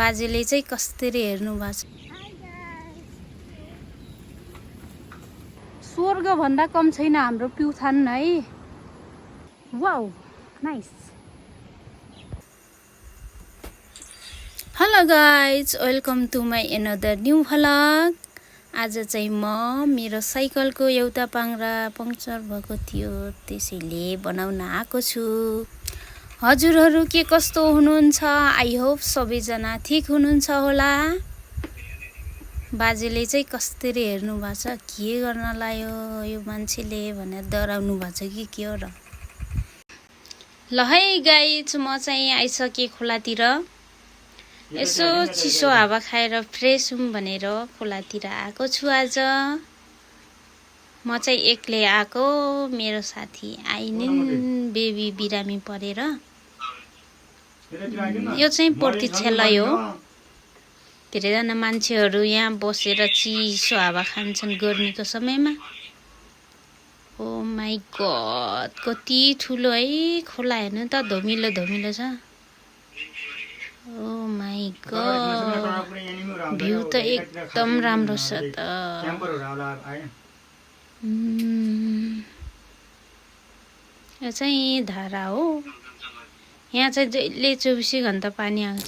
बाजेले चाहिँ कसरी हेर्नु भएको छ। स्वर्ग भन्दा कम छैन हाम्रो प्युठान है। Wow nice. Hello guys, welcome to my another new vlog. आज चाहिँ म मेरो साइकलको एउटा पाङ्रा पङ्क्चर भएको थियो, त्यसैले बनाउन आएको छु। हजुरहरू के कस्तो हुनुहुन्छ? आई होप सबैजना ठिक हुनुहुन्छ होला। बाजेले चाहिँ कसरी हेर्नु भएको छ, के गर्न लायो यो मान्छेले भनेर डराउनु भएको छ कि के हो र। ल है गाइज, म चाहिँ आइसकेँ खोलातिर। यसो चिसो हावा खाएर फ्रेस हुँ भनेर खोलातिर आएको छु आज। म चाहिँ एक्लै आएको, मेरो साथी आइनिन्, बेबी बिरामी परेर। यो चाहिँ प्रतीक्षालय हो। धेरैजना मान्छेहरू यहाँ बसेर चिसो हावा खान्छन् गर्मीको समयमा। ओ माई गड, कति ठुलो है खोला, हेर्नु त धमिलो धमिलो छ। ओ माई गड, भ्यू त एकदम राम्रो छ त। यो चाहिँ धारा हो। यहाँ चाहिँ जहिले 24 घण्टा पानी आउँछ।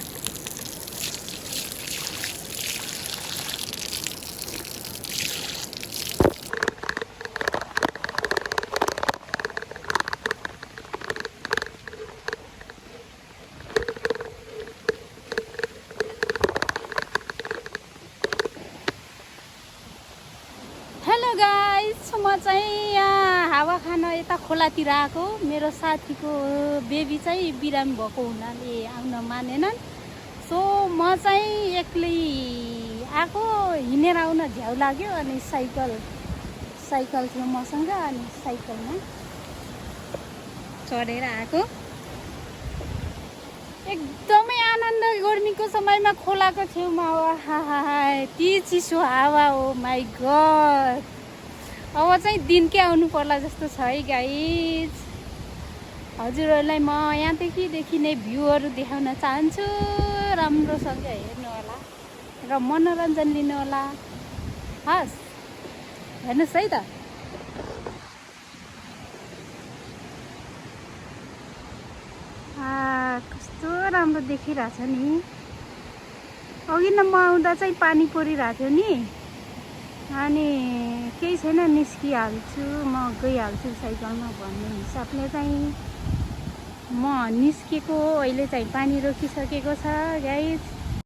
हेलो गाइस, म चाहिँ यहाँ हावा खान यता खोलातिर आएको। मेरो साथीको बेबी चाहिँ बिरामी भएको हुनाले आउन मानेनन्। सो म चाहिँ एक्लै आएको, हिँडेर आउन झ्याउ लाग्यो। अनि साइकल थियो मसँग, अनि साइकलमा चढेर आएको। एकदमै आनन्द, गर्मीको समयमा खोलाको छेउमा। यति चिसो हावा, हो माई गड। अब चाहिँ दिनकै आउनु पर्ला जस्तो छ है गाइज। हजुरहरूलाई म यहाँदेखि नै भ्यूहरू देखाउन चाहन्छु। राम्रोसँग हेर्नु होला र मनोरञ्जन लिनु होला। हस्, हेर्नुहोस् है त। कस्तो राम्रो देखिरहेछ नि। अघि न म आउँदा चाहिँ पानी परिरहेको थियो नि, अनि केही छैन, निस्किहाल्छु, म गइहाल्छु साइकलमा भन्ने हिसाबले चाहिँ म निस्केको। अहिले चाहिँ पानी रोकिसकेको छ गाइस।